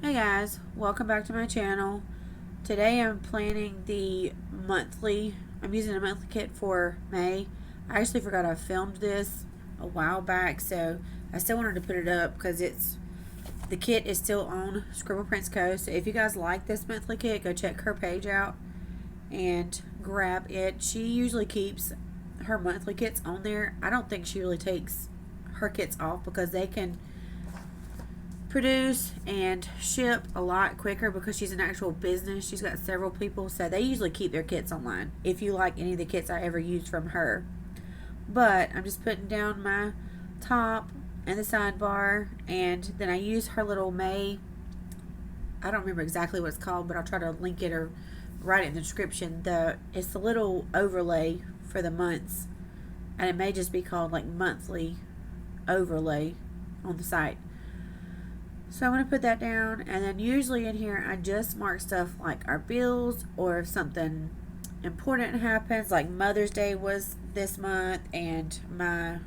Hey guys, welcome back to my channel. Today I'm planning the monthly, I'm using a monthly kit for May. I actually forgot I filmed this a while back, so I still wanted to put it up because the kit is still on Scribble Prints Co. So if you guys like this monthly kit, go check her page out and grab it. She usually keeps her monthly kits on there. I don't think she really takes her kits off because they can produce and ship a lot quicker because she's an actual business. She's got several people, so they usually keep their kits online if you like any of the kits I ever used from her. But I'm just putting down my top and the sidebar, and then I use her little May, I don't remember exactly what it's called, but I'll try to link it or write it in the description. It's the little overlay for the months, and it may just be called like monthly overlay on the site. So I'm going to put that down, and then usually in here I just mark stuff like our bills, or if something important happens, like Mother's Day was this month, and my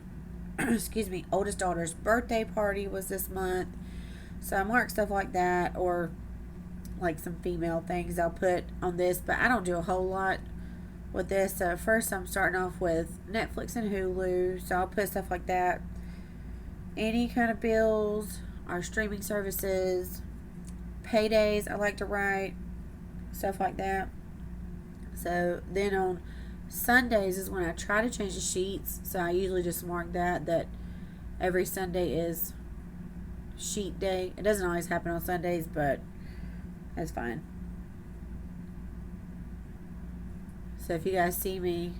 excuse me, oldest daughter's birthday party was this month. So I mark stuff like that, or like some female things I'll put on this, but I don't do a whole lot with this. So first I'm starting off with Netflix and Hulu, so I'll put stuff like that. Any kind of bills, our streaming services, paydays, I like to write, stuff like that. So then on Sundays is when I try to change the sheets. So I usually just mark that every Sunday is sheet day. It doesn't always happen on Sundays, but that's fine. So if you guys see me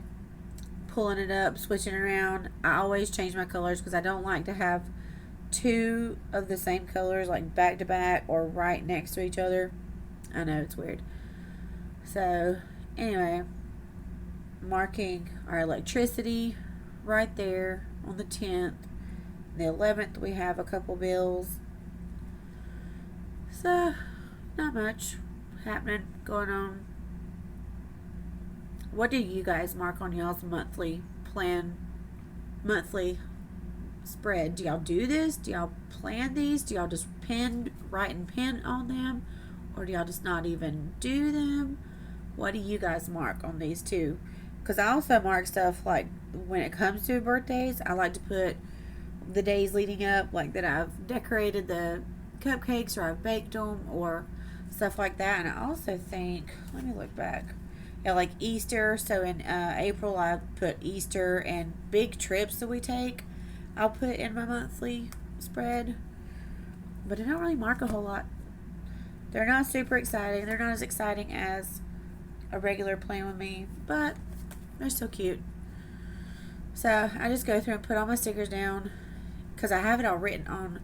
pulling it up, switching around, I always change my colors because I don't like to have two of the same colors like back to back or right next to each other. I know it's weird. So anyway, marking our electricity right there on the 10th. The 11th we have a couple bills. So not much happening going on. What do you guys mark on y'all's monthly spread? Do y'all do this? Do y'all plan these? Do y'all just write and pin on them? Or do y'all just not even do them? What do you guys mark on these two? Because I also mark stuff like when it comes to birthdays, I like to put the days leading up, like that I've decorated the cupcakes or I've baked them or stuff like that. And I also think, let me look back. Yeah, like Easter. So in April, I put Easter and big trips that we take. I'll put in my monthly spread, but I don't really mark a whole lot. They're not super exciting. They're not as exciting as a regular plan with me, but they're still cute. So I just go through and put all my stickers down because I have it all written on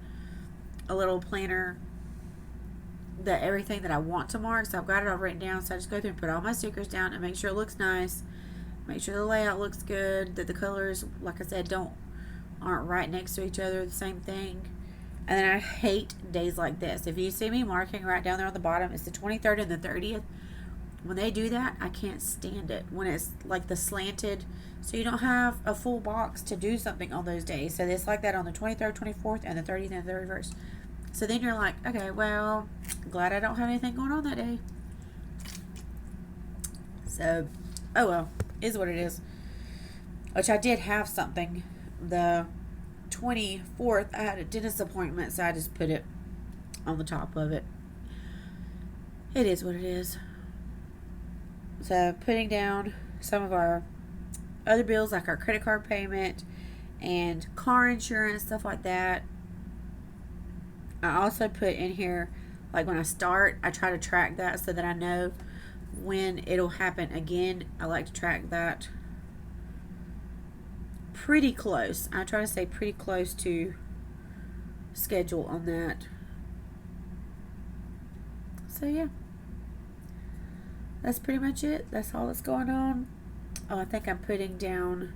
a little planner, that everything that I want to mark. So I've got it all written down. So I just go through and put all my stickers down and make sure it looks nice, make sure the layout looks good, that the colors, like I said, aren't right next to each other, the same thing. And then I hate days like this. If you see me marking right down there on the bottom, it's the 23rd and the 30th. When they do that, I can't stand it. When it's like the slanted, so you don't have a full box to do something on those days. So it's like that on the 23rd, 24th, and the 30th and the 31st. So then you're like, okay, well, glad I don't have anything going on that day. So, oh well, is what it is. Which I did have something. The 24th, I had a dentist appointment, so I just put it on the top of it. It is what it is. So, putting down some of our other bills, like our credit card payment and car insurance, stuff like that. I also put in here, like when I start, I try to track that so that I know when it'll happen again. I like to track that pretty close. I try to stay pretty close to schedule on that. So yeah, that's pretty much it. That's all that's going on. Oh, I think I'm putting down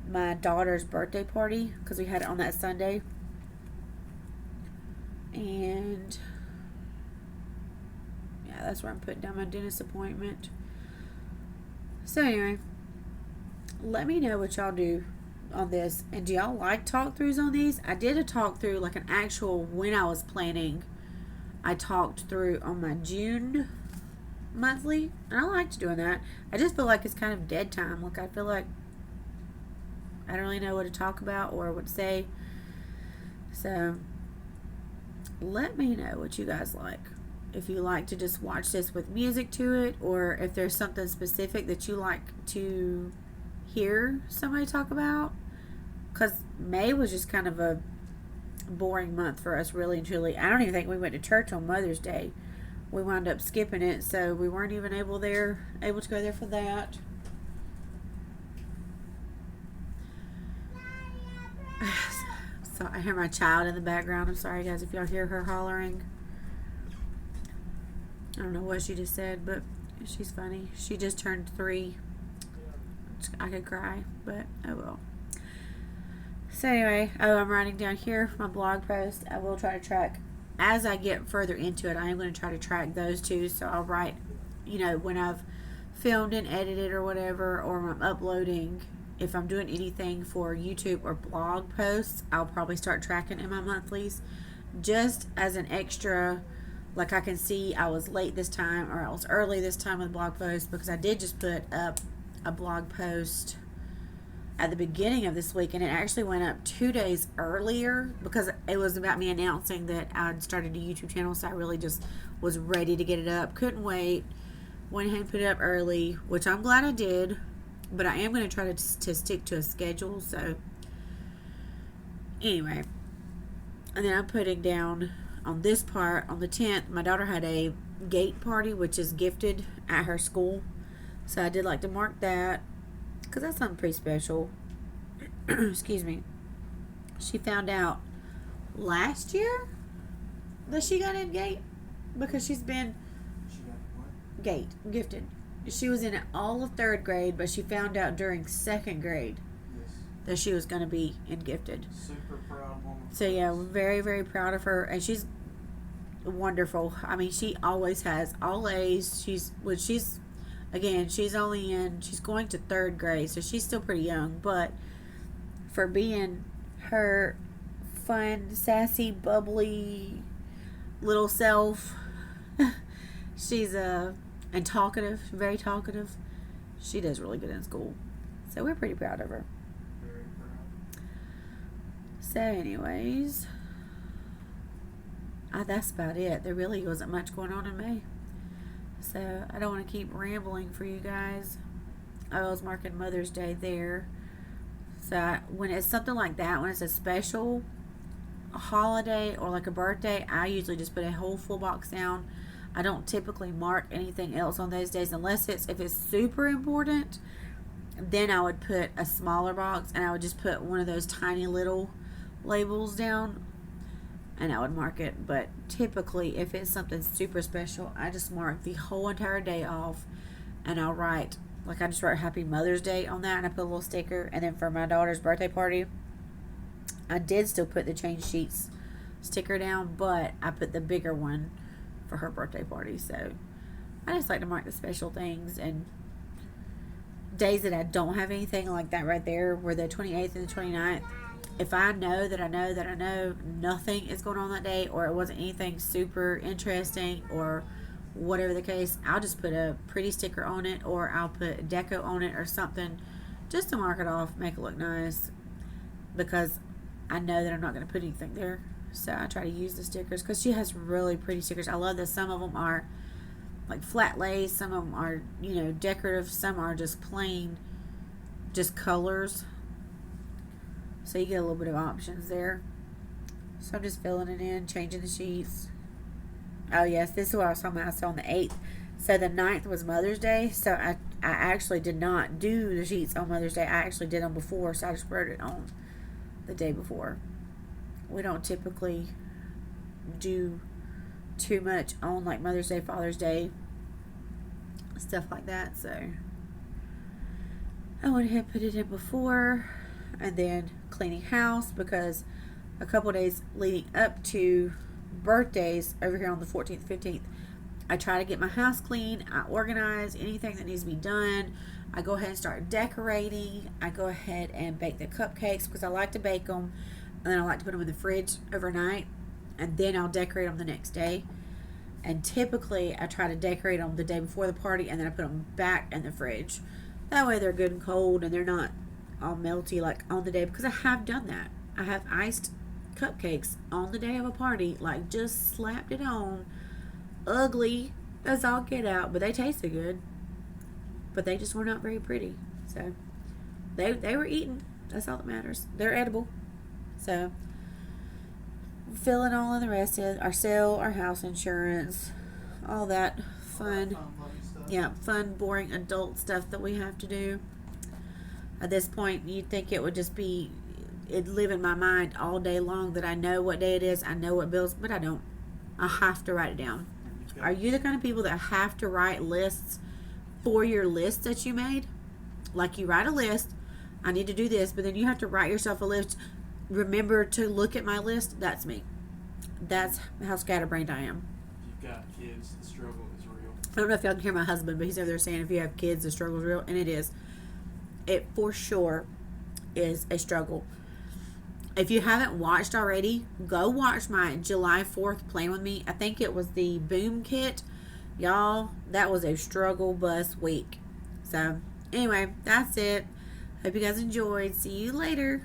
my daughter's birthday party because we had it on that Sunday. And yeah, that's where I'm putting down my dentist appointment. So anyway, let me know what y'all do on this, and do y'all like talk throughs on these? I did a talk through, like an actual, when I was planning, I talked through on my June monthly, and I liked doing that. I just feel like it's kind of dead time. Like, I feel like I don't really know what to talk about or what to say. So let me know what you guys like. If you like to just watch this with music to it, or if there's something specific that you like to hear somebody talk about. Because May was just kind of a boring month for us, really and truly. I don't even think we went to church on Mother's Day. We wound up skipping it, so we weren't even able to go there for that. So I hear my child in the background. I'm sorry, guys, if y'all hear her hollering. I don't know what she just said, but she's funny. She just turned 3. I could cry, but oh well. So anyway, I'm writing down here my blog post. I will try to track, as I get further into it, I am going to try to track those two. So I'll write, when I've filmed and edited or whatever, or I'm uploading. If I'm doing anything for YouTube or blog posts, I'll probably start tracking in my monthlies, just as an extra. Like, I can see I was late this time, or I was early this time with blog posts, because I did just put up a blog post at the beginning of this week, and it actually went up 2 days earlier, because it was about me announcing that I'd started a YouTube channel. So I really just was ready to get it up, couldn't wait, went ahead and put it up early, which I'm glad I did. But I am going to try to stick to a schedule. So anyway, and then I'm putting down on this part, on the 10th, my daughter had a gate party, which is gifted at her school. So I did like to mark that, because that's something pretty special. Excuse me. She found out last year that she got in gate, because she's been gifted. She was in all of 3rd grade, but she found out during 2nd grade that she was going to be in gifted. Super proud woman. So yeah, we're very, very proud of her, and she's wonderful. I mean, she always has all A's. She's going to 3rd grade, so she's still pretty young, but for being her fun, sassy, bubbly little self, she's and talkative, very talkative. She does really good in school. So we're pretty proud of her. Very proud. So anyways, that's about it. There really wasn't much going on in May. So I don't want to keep rambling for you guys. I was marking Mother's Day there. So when it's something like that, when it's a special holiday or like a birthday, I usually just put a whole full box down. I don't typically mark anything else on those days, unless if it's super important, then I would put a smaller box, and I would just put one of those tiny little labels down, and I would mark it. But typically, if it's something super special, I just mark the whole entire day off, and I'll write, like, I just write Happy Mother's Day on that, and I put a little sticker. And then for my daughter's birthday party, I did still put the change sheets sticker down, but I put the bigger one for her birthday party. So I just like to mark the special things, and days that I don't have anything like that right there were the 28th and the 29th. If I know that I know nothing is going on that day, or it wasn't anything super interesting, or whatever the case, I'll just put a pretty sticker on it, or I'll put deco on it or something, just to mark it off, make it look nice, because I know that I'm not going to put anything there. So I try to use the stickers, because she has really pretty stickers. I love that some of them are like flat lays, some of them are, decorative, some are just plain, just colors. So you get a little bit of options there. So I'm just filling it in, changing the sheets. Oh yes, this is what I was talking about. I saw on the 8th. So the 9th was Mother's Day. So I actually did not do the sheets on Mother's Day. I actually did them before, so I just wrote it on the day before. We don't typically do too much on like Mother's Day, Father's Day, stuff like that. So I went ahead and put it in before, and then cleaning house, because a couple days leading up to birthdays over here on the 14th, 15th, I try to get my house clean. I organize anything that needs to be done. I go ahead and start decorating. I go ahead and bake the cupcakes because I like to bake them, and then I like to put them in the fridge overnight, and then I'll decorate them the next day. And typically, I try to decorate them the day before the party, and then I put them back in the fridge. That way, they're good and cold, and they're not all melty like on the day, because I have done that. I have iced cupcakes on the day of a party, like just slapped it on, ugly as all get out, but they tasted good. But they just were not very pretty. So they were eaten. That's all that matters. They're edible. So filling all of the rest in our sale, our house insurance, all that fun. Yeah, fun, boring adult stuff that we have to do. At this point, you'd think it would just be, it'd live in my mind all day long that I know what day it is, I know what bills, but I don't. I have to write it down. Are you the kind of people that have to write lists for your list that you made? Like you write a list, I need to do this, but then you have to write yourself a list. Remember to look at my list. That's me. That's how scatterbrained I am. If you've got kids, the struggle is real. I don't know if y'all can hear my husband, but he's over there saying if you have kids, the struggle is real, and it is. It for sure is a struggle. If you haven't watched already, go watch my July 4th Plan With Me. I think it was the Boom Kit. Y'all, that was a struggle bus week. So, anyway, that's it. Hope you guys enjoyed. See you later.